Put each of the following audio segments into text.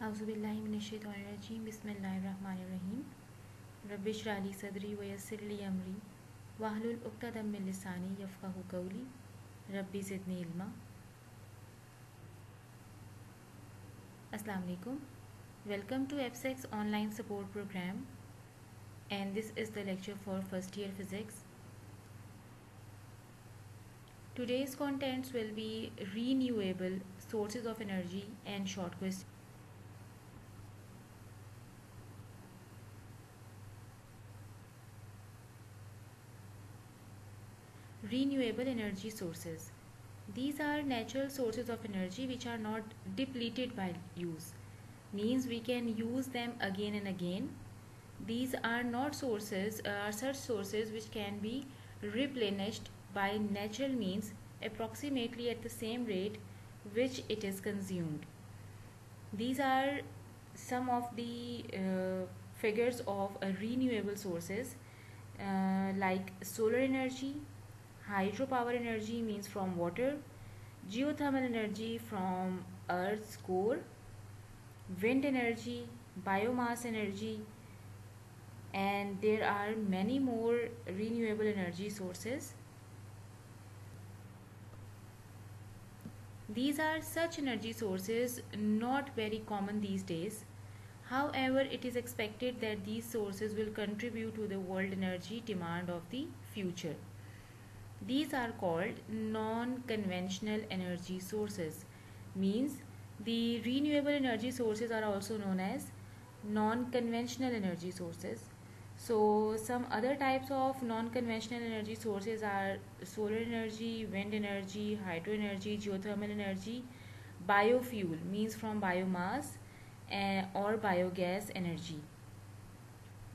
औज़ुबिल्लाहि मिनश्शैतानिर्रजीम बिस्मिल्लाहिर्रहमानिर्रहीम रब्बिश्रह ली सदरी वयस्सिर ली अमरी वाहलुल उक़्दतम मिन लिसानी यफ़क़हू क़ौली रब्बी ज़िदनी इल्मा। अस्सलाम वालेकुम। Welcome to FSEX online support program, and this is the lecture for first year physics. Today's contents will be renewable sources of energy and short questions. Renewable energy sources. These are natural sources of energy which are not depleted by use. Means we can use them again and again. These are not sources, such sources which can be replenished by natural means approximately at the same rate which it is consumed. These are some of the figures of renewable sources like solar energy, hydropower energy means from water, geothermal energy from earth's core, wind energy, biomass energy, and there are many more renewable energy sources. These are such energy sources not very common these days. However, it is expected that these sources will contribute to the world energy demand of the future. These are called non-conventional energy sources. Means the renewable energy sources are also known as non-conventional energy sources. So some other types of non-conventional energy sources are solar energy, wind energy, hydro energy, geothermal energy, biofuel means from biomass or biogas energy.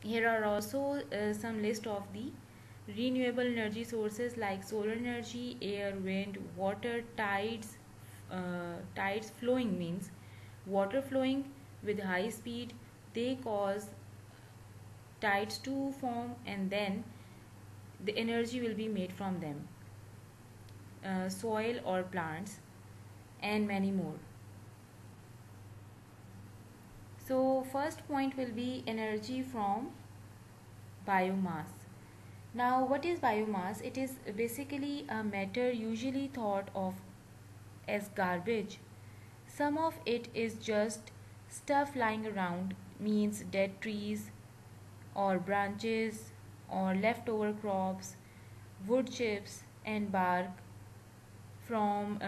Here are also some list of the renewable energy sources like solar energy, air, wind, water, tides. Tides flowing means water flowing with high speed, they cause tides to form and then the energy will be made from them. Soil or plants and many more. So first point will be energy from biomass. Now what is biomass? It is basically a matter usually thought of as garbage. Some of it is just stuff lying around, means dead trees or branches or leftover crops, wood chips and bark from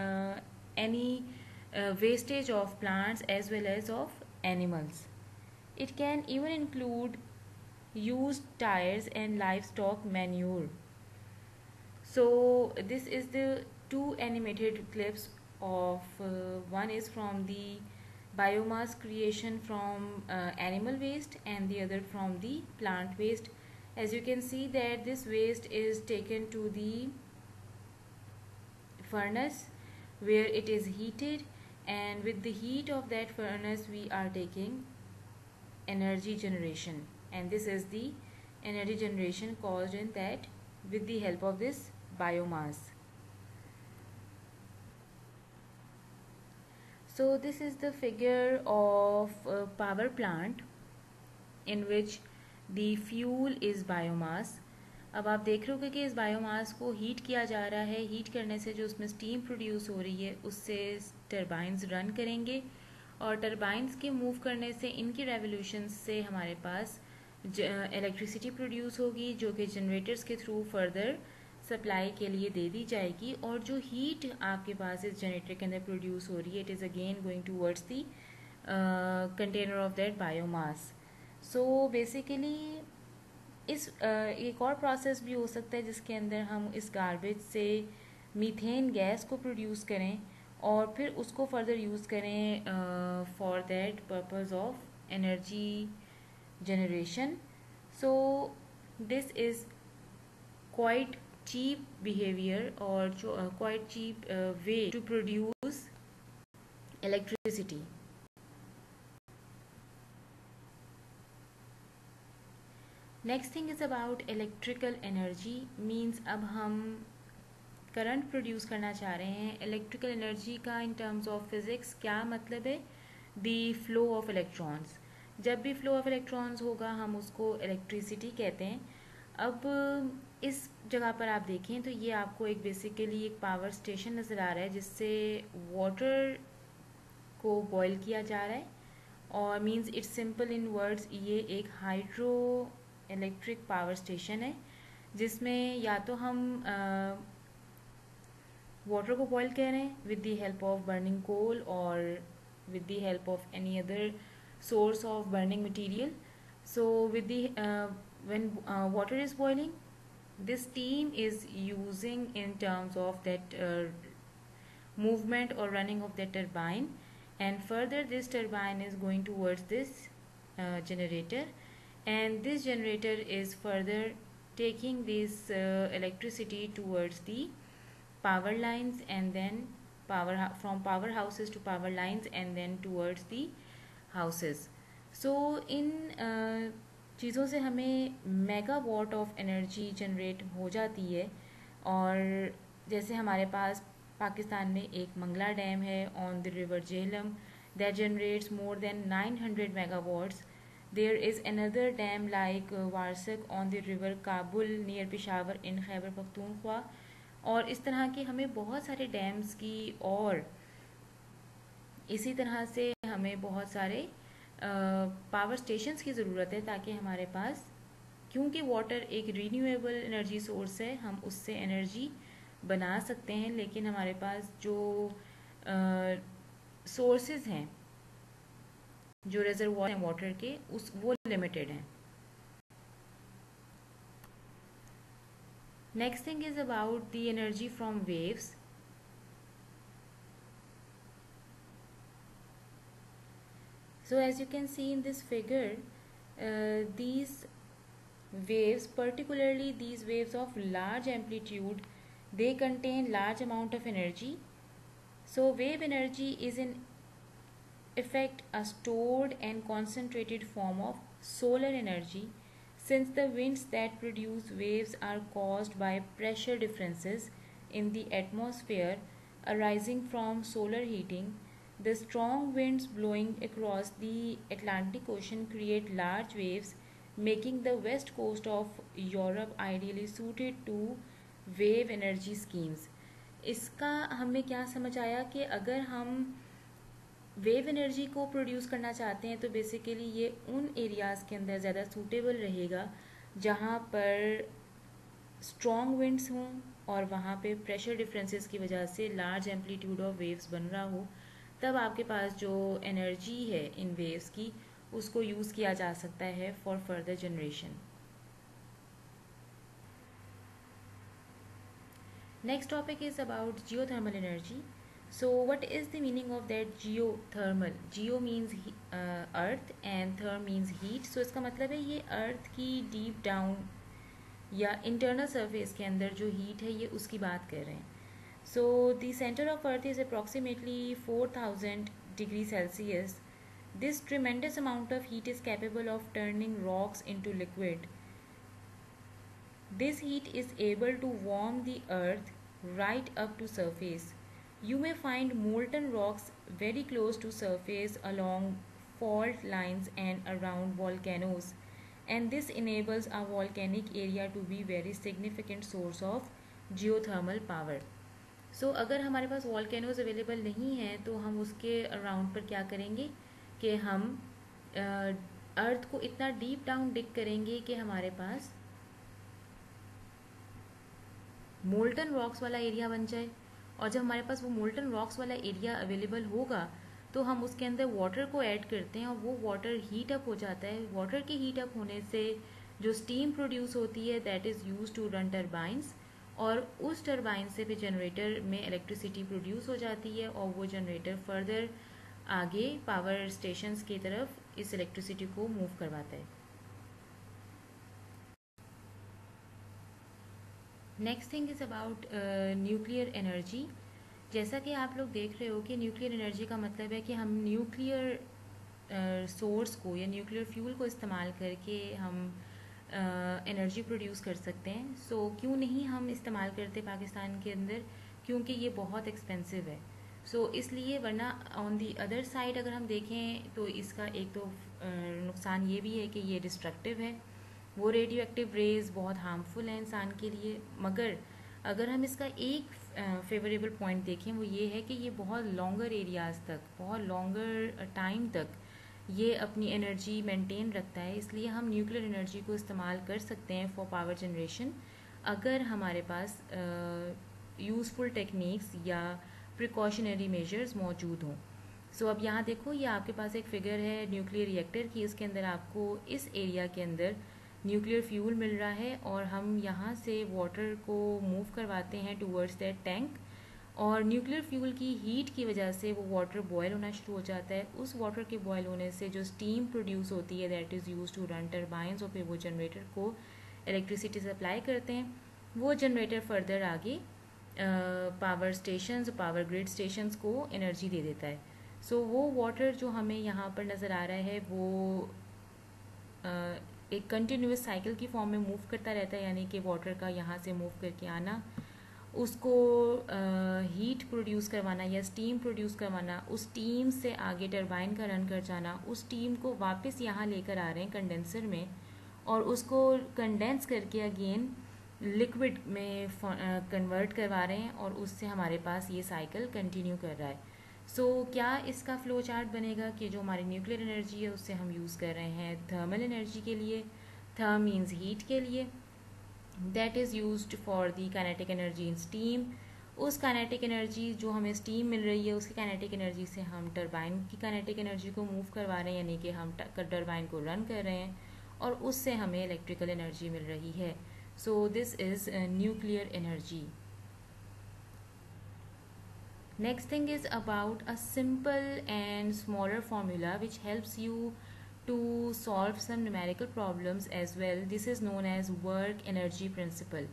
any wastage of plants as well as of animals. It can even include used tires and livestock manure. So this is the two animated clips of one is from the biomass creation from animal waste and the other from the plant waste. As you can see that this waste is taken to the furnace where it is heated, and with the heat of that furnace we are taking energy generation, and this is the energy generation caused in that with the help of this biomass. So this is the figure of a power plant in which the fuel is biomass. अब आप देख रहे होगे कि इस biomass को heat किया जा रहा है. हीट करने से जो उसमें स्टीम प्रोड्यूस हो रही है उससे टरबाइंस रन करेंगे और टरबाइंस के मूव करने से इनकी रेवोल्यूशन से हमारे पास इलेक्ट्रिसिटी प्रोड्यूस होगी जो कि जनरेटर्स के थ्रू फर्दर सप्लाई के लिए दे दी जाएगी, और जो हीट आपके पास इस जनरेटर के अंदर प्रोड्यूस हो रही है it is again going towards the container of that biomass. So basically इस एक और प्रोसेस भी हो सकता है जिसके अंदर हम इस गार्बेज से मीथेन गैस को प्रोड्यूस करें और फिर उसको फर्दर यूज़ करें for that purpose of energy generation. So this is quite cheap behavior or quite cheap way to produce electricity. Next thing is about electrical energy. means अब हम current produce करना चाह रहे हैं. इलेक्ट्रिकल एनर्जी का in terms of physics क्या मतलब है? The flow of electrons. जब भी फ्लो ऑफ इलेक्ट्रॉन्स होगा हम उसको इलेक्ट्रिसिटी कहते हैं। अब इस जगह पर आप देखें तो ये आपको एक बेसिकली एक पावर स्टेशन नज़र आ रहा है जिससे वाटर को बॉयल किया जा रहा है, और means it's simple in words ये एक हाइड्रो इलेक्ट्रिक पावर स्टेशन है जिसमें या तो हम वाटर को बॉयल कर रहे हैं with the help of burning coal और with the help of any other source of burning material. So with the when water is boiling, this steam is using in terms of that movement or running of the turbine, and further this turbine is going towards this generator, and this generator is further taking this electricity towards the power lines, and then from powerhouses to power lines and then towards the houses. So इन चीज़ों से हमें megawatt of energy generate हो जाती है। और जैसे हमारे पास पाकिस्तान में एक मंगला डैम है on the river Jhelum that generates more than 900 megawatts. There is another dam like Warsak on the river Kabul near Peshawar in Khyber Pakhtunkhwa. और इस तरह के हमें बहुत सारे डैम्स की और इसी तरह से हमें बहुत सारे पावर स्टेशंस की ज़रूरत है ताकि हमारे पास, क्योंकि वाटर एक रीन्यूएबल एनर्जी सोर्स है, हम उससे एनर्जी बना सकते हैं, लेकिन हमारे पास जो सोर्सेज हैं, जो रिजर्वॉयर हैं वाटर के, वो लिमिटेड हैं। Next thing is about the energy from waves. So as you can see in this figure, these waves, particularly these waves of large amplitude, they contain large amount of energy. So wave energy is in effect a stored and concentrated form of solar energy, since the winds that produce waves are caused by pressure differences in the atmosphere arising from solar heating. The strong winds blowing across the Atlantic Ocean create large waves, making the west coast of Europe ideally suited to wave energy schemes. इसका हमें क्या समझ आया कि अगर हम wave energy को produce करना चाहते हैं तो बेसिकली ये उन एरियाज़ के अंदर ज़्यादा सूटेबल रहेगा जहाँ पर स्ट्रॉन्ग विंड्स हों और वहाँ पे प्रेशर डिफरेंसेस की वजह से लार्ज एम्पलीट्यूड ऑफ वेव्स बन रहा हो। तब आपके पास जो एनर्जी है इन वेव्स की उसको यूज़ किया जा सकता है for further generation. Next topic is about geothermal energy. So what is the meaning of that geothermal? Geo means earth and therm means heat. So इसका मतलब है ये अर्थ की डीप डाउन या इंटरनल सरफेस के अंदर जो हीट है ये उसकी बात कर रहे हैं। So the center of Earth is approximately 4000 degrees Celsius. This tremendous amount of heat is capable of turning rocks into liquid. This heat is able to warm the earth right up to surface. You may find molten rocks very close to surface along fault lines and around volcanoes, and this enables a volcanic area to be very significant source of geothermal power. सो अगर हमारे पास volcanoes available नहीं हैं तो हम उसके around पर क्या करेंगे कि हम अर्थ को इतना डीप डाउन डिग करेंगे कि हमारे पास मोल्टन रॉक्स वाला एरिया बन जाए। और जब हमारे पास वो मोल्टन रॉक्स वाला एरिया अवेलेबल होगा तो हम उसके अंदर वाटर को ऐड करते हैं और वो वाटर हीट अप हो जाता है। वाटर के हीट अप होने से जो स्टीम प्रोड्यूस होती है that is use to run turbines, और उस टरबाइन से फिर जनरेटर में इलेक्ट्रिसिटी प्रोड्यूस हो जाती है और वो जनरेटर फर्दर आगे पावर स्टेशंस की तरफ इस इलेक्ट्रिसिटी को मूव करवाता है। Next thing is about nuclear energy. जैसा कि आप लोग देख रहे हो कि न्यूक्लियर एनर्जी का मतलब है कि हम न्यूक्लियर सोर्स को या न्यूक्लियर फ्यूल को इस्तेमाल करके हम एनर्जी प्रोड्यूस कर सकते हैं। सो क्यों नहीं हम इस्तेमाल करते पाकिस्तान के अंदर? क्योंकि ये बहुत एक्सपेंसिव है। इसलिए, वरना ऑन दी अदर साइड अगर हम देखें तो इसका एक तो नुकसान ये भी है कि ये डिस्ट्रक्टिव है, वो रेडियो एक्टिव रेज बहुत हार्मफुल है इंसान के लिए। मगर अगर हम इसका एक फेवरेबल पॉइंट देखें, वो ये है कि ये बहुत लॉन्गर एरियाज़ तक, बहुत लॉन्गर टाइम तक ये अपनी एनर्जी मेंटेन रखता है। इसलिए हम न्यूक्लियर एनर्जी को इस्तेमाल कर सकते हैं फॉर पावर जनरेशन, अगर हमारे पास यूज़फुल टेक्निक्स या प्रिकॉशनरी मेजर्स मौजूद हों। अब यहाँ देखो, ये आपके पास एक फिगर है न्यूक्लियर रिएक्टर की। इसके अंदर आपको इस एरिया के अंदर न्यूक्लियर फ्यूल मिल रहा है और हम यहाँ से वाटर को मूव करवाते हैं टूवर्ड्स दैट टैंक, और न्यूक्लियर फ्यूल की हीट की वजह से वो वाटर बॉयल होना शुरू हो जाता है। उस वाटर के बॉयल होने से जो स्टीम प्रोड्यूस होती है, that is use to run turbines, और फिर वो जनरेटर को इलेक्ट्रिसिटी सप्लाई करते हैं। वो जनरेटर फर्दर आगे power stations, power grid stations को एनर्जी दे देता है। वो वाटर जो हमें यहाँ पर नज़र आ रहा है वो एक कंटिन्यूस साइकिल की फॉर्म में मूव करता रहता है, यानी कि वाटर का यहाँ से मूव करके आना, उसको हीट प्रोड्यूस करवाना या स्टीम प्रोड्यूस करवाना, उस स्टीम से आगे टरबाइन का रन कर जाना, उस स्टीम को वापस यहाँ लेकर आ रहे हैं कंडेंसर में, और उसको कंडेंस करके अगेन लिक्विड में कन्वर्ट करवा रहे हैं, और उससे हमारे पास ये साइकिल कंटिन्यू कर रहा है। क्या इसका फ्लो चार्ट बनेगा कि जो हमारी न्यूक्लियर एनर्जी है उससे हम यूज़ कर रहे हैं थर्मल एनर्जी के लिए, थर्म मीन्स हीट के लिए, that is used for the kinetic energy in steam. उस काइनेटिक एनर्जी जो हमें स्टीम मिल रही है, उसकी काइनेटिक एनर्जी से हम टरबाइन की काइनेटिक एनर्जी को मूव करवा रहे हैं, यानी कि हम टरबाइन को रन कर रहे हैं, और उससे हमें इलेक्ट्रिकल एनर्जी मिल रही है। This is nuclear energy. Next thing is about a simple and smaller formula which helps you to solve some numerical problems as well. This is known as work energy principle.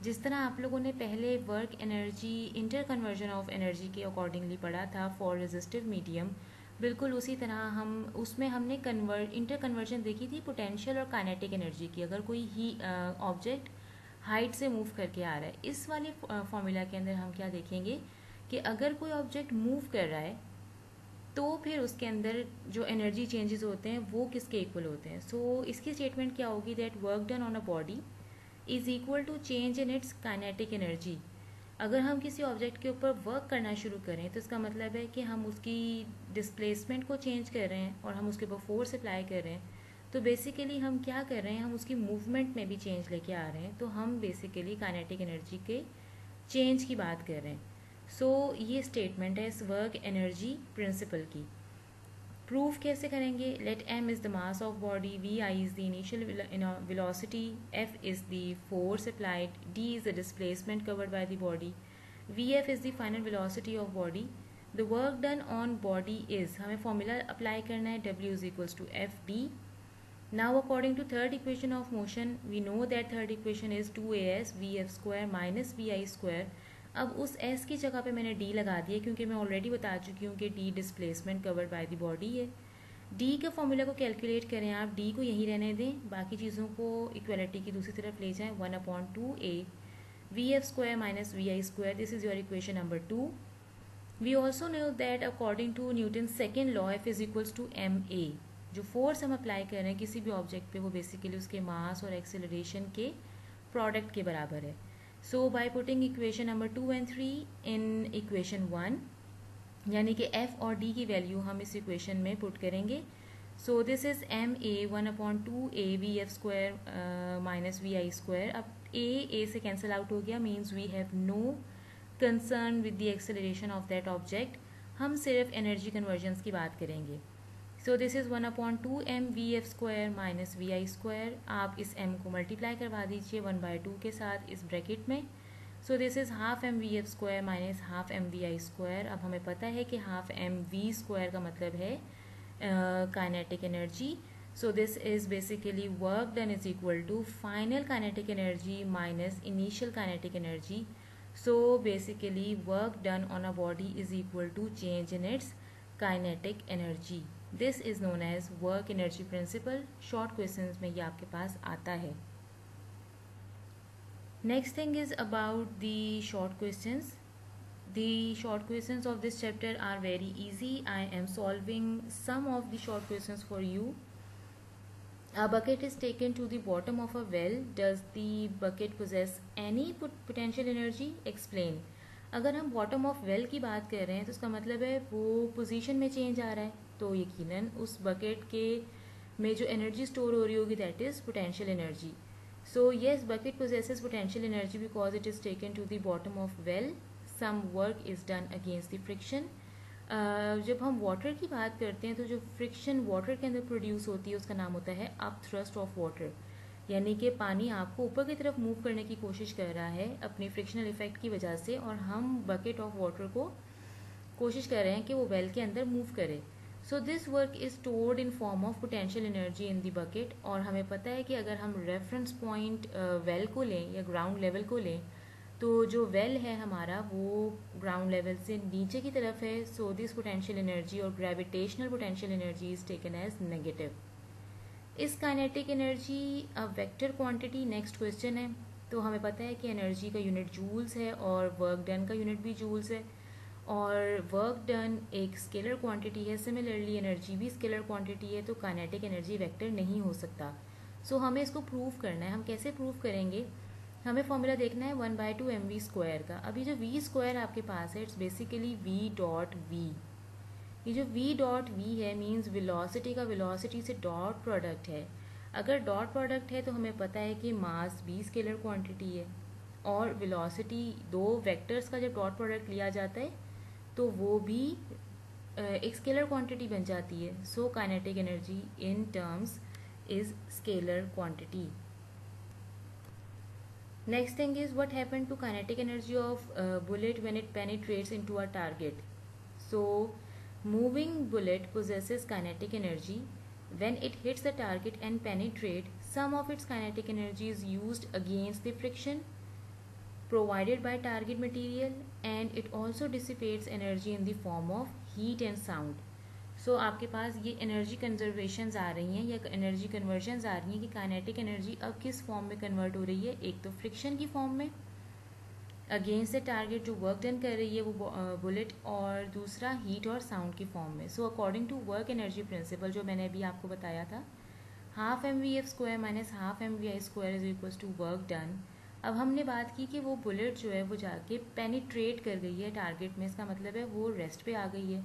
जिस तरह आप लोगों ने पहले work energy inter conversion of energy के accordingly पढ़ा था for resistive medium, बिल्कुल उसी तरह हम उसमें हमने इंटर कन्वर्जन देखी थी पोटेंशियल और काइनेटिक एनर्जी की। अगर कोई ही ऑब्जेक्ट हाइट से मूव करके आ रहा है, इस वाले फॉर्मूला के अंदर हम क्या देखेंगे कि अगर कोई ऑब्जेक्ट मूव कर रहा है तो फिर उसके अंदर जो एनर्जी चेंजेस होते हैं वो किसके इक्वल होते हैं। इसकी स्टेटमेंट क्या होगी, that work done on a body is equal to change in its kinetic energy. अगर हम किसी ऑब्जेक्ट के ऊपर वर्क करना शुरू करें तो इसका मतलब है कि हम उसकी डिस्प्लेसमेंट को चेंज कर रहे हैं और हम उसके ऊपर फोर्स अप्लाई कर रहे हैं। तो बेसिकली हम क्या कर रहे हैं, हम उसकी मूवमेंट में भी चेंज लेके आ रहे हैं। तो हम बेसिकली काइनेटिक एनर्जी के चेंज की बात कर रहे हैं। ये स्टेटमेंट है इस वर्क एनर्जी प्रिंसिपल की। प्रूफ कैसे करेंगे, let m is the mass of body, v I is the initial velocity, f is the force applied, d is the displacement covered by the body, vf is the final velocity of body, the work done on body is, हमें formula apply करना है, w is equals to F D. Now according to third equation of motion, we know that third equation is 2as vf square minus vi square। अब उस s की जगह पे मैंने d लगा दिया क्योंकि मैं ऑलरेडी बता चुकी हूँ कि d displacement covered by the body है। d के फॉर्मूला को कैलकुलेट करें आप, d को यहीं रहने दें, बाकी चीज़ों को इक्वलिटी की दूसरी तरफ ले जाएं, 1/2a vf square minus vi square, this is your equation number 2। We also know that according to Newton second law f is equals to ma। जो फोर्स हम अप्लाई कर रहे हैं किसी भी ऑब्जेक्ट पे वो बेसिकली उसके मास और एक्सेलरेशन के प्रोडक्ट के बराबर है। By putting equation number 2 and 3 in equation 1, यानी कि f और d की वैल्यू हम इस इक्वेशन में पुट करेंगे। This is ma 1/2a vf square minus vi square. अब a से कैंसिल आउट हो गया, means we have no concern with the acceleration of that object, हम सिर्फ एनर्जी कन्वर्जन्स की बात करेंगे। This is 1/2m vf square minus vi square. आप इस m को मल्टीप्लाई करवा दीजिए 1/2 के साथ इस ब्रैकेट में। This is half m vf square minus half m vi square. अब हमें पता है कि हाफ m v स्क्वायर का मतलब है kinetic energy. This is basically work done is equal to final kinetic energy minus initial kinetic energy. Basically work done on a body is equal to change in its kinetic energy. This is known as work energy principle. Short questions में ये आपके पास आता है। Next thing is about the short questions. The short questions of this chapter are very easy. I am solving some of the short questions for you. A bucket is taken to the bottom of a well. Does the bucket possess any potential energy? Explain. अगर हम bottom of well की बात कर रहे हैं तो उसका मतलब है वो पोजीशन में चेंज आ रहा है, तो यकीनन उस बकेट के में जो एनर्जी स्टोर हो रही होगी that is potential energy. So yes, bucket possesses potential energy because it is taken to the bottom of well. Some work is done against the friction. जब हम वाटर की बात करते हैं तो जो फ्रिक्शन वाटर के अंदर प्रोड्यूस होती है उसका नाम होता है अप थ्रस्ट ऑफ वाटर, यानी कि पानी आपको ऊपर की तरफ मूव करने की कोशिश कर रहा है अपनी फ्रिक्शनल इफेक्ट की वजह से, और हम बकेट ऑफ वाटर को कोशिश कर रहे हैं कि वो वेल के अंदर मूव करे. So this work is stored in form of potential energy in the bucket. और हमें पता है कि अगर हम रेफरेंस पॉइंट वेल को लें या ग्राउंड लेवल को लें तो जो वेल है हमारा वो ग्राउंड लेवल से नीचे की तरफ है. सो दिस पोटेंशियल एनर्जी और gravitational potential energy is taken as negative. Is kinetic energy a vector quantity? Next question है. तो हमें पता है कि एनर्जी का यूनिट जूल्स है और वर्क डन का यूनिट भी जूल्स है, और वर्क डन एक स्केलर क्वांटिटी है. सिमिलरली एनर्जी भी स्केलर क्वांटिटी है, तो काइनेटिक एनर्जी वेक्टर नहीं हो सकता. सो हमें इसको प्रूव करना है. हम कैसे प्रूव करेंगे? हमें फॉर्मूला देखना है 1/2 mv स्क्वायर का. अभी जो v स्क्वायर आपके पास है it's basically v dot v. ये जो v डॉट v है मीन्स वेलोसिटी का वेलोसिटी से डॉट प्रोडक्ट है. अगर डॉट प्रोडक्ट है तो हमें पता है कि मास भी स्केलर क्वांटिटी है और वेलोसिटी, दो वेक्टर्स का जब डॉट प्रोडक्ट लिया जाता है तो वो भी एक स्केलर क्वांटिटी बन जाती है. So kinetic energy in terms is scalar quantity. Next thing is what happened to kinetic energy of bullet when it penetrates into a target. So moving bullet possesses kinetic energy. When it hits the target and penetrate, some of its kinetic energy is used against the friction provided by target material, and it also dissipates energy in the form of heat and sound. सो आपके पास ये energy conservations आ रही हैं या energy convergence आ रही हैं कि kinetic energy अब किस फॉर्म में कन्वर्ट हो रही है. एक तो फ्रिक्शन की फॉर्म में अगेंस्ट द टारगेट जो वर्क डन कर रही है वो बुलेट, और दूसरा हीट और साउंड की फॉर्म में. So according to work energy principle जो मैंने अभी आपको बताया था, half mvf square minus half mvi square is equals to work done. अब हमने बात की कि वो बुलेट जो है वो जाके पेनिट्रेट कर गई है टारगेट में, इसका मतलब है वो रेस्ट पे आ गई है.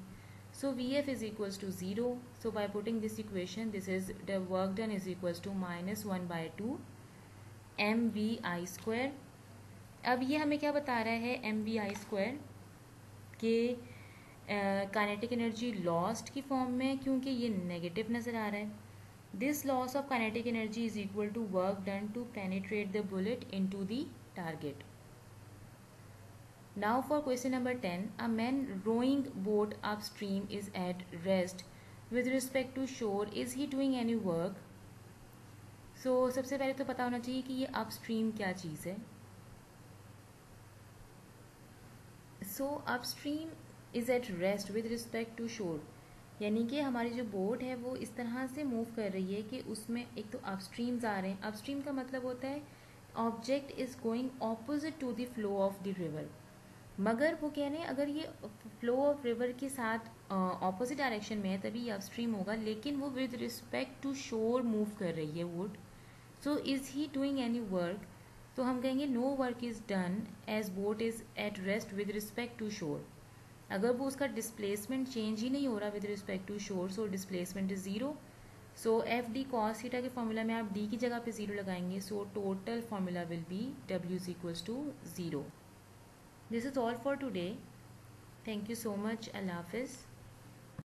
So Vf is equals to 0. So by putting this equation, this is the work done is equals to minus 1/2 mvi square. अब ये हमें क्या बता रहा है mvi square के काइनेटिक एनर्जी लॉस्ट की फॉर्म में, क्योंकि ये नेगेटिव नज़र आ रहा है. This loss of kinetic energy is equal to work done to penetrate the bullet into the target. Now for question number 10, a man rowing boat upstream is at rest with respect to shore. Is he doing any work? So सबसे पहले तो पता होना चाहिए कि ये upstream क्या चीज़ है. So upstream is at rest with respect to shore, यानी कि हमारी जो बोट है वो इस तरह से मूव कर रही है कि उसमें एक तो अपस्ट्रीम्स आ रहे हैं. अपस्ट्रीम का मतलब होता है object is going opposite to the flow of the river. मगर वो कह रहे हैं अगर ये फ्लो ऑफ रिवर के साथ ऑपोजिट डायरेक्शन में है तभी ये अपस्ट्रीम होगा, लेकिन वो with respect to shore move कर रही है wood. So is he doing any work? तो हम कहेंगे no work is done as boat is at rest with respect to shore. अगर वो उसका डिस्प्लेसमेंट चेंज ही नहीं हो रहा विद रिस्पेक्ट टू शोर, so displacement is zero. So F D cos theta के फॉर्मूला में आप डी की जगह पे जीरो लगाएंगे, so total formula will be W is equals to 0. This is all for today. Thank you so much. Allah Hafiz.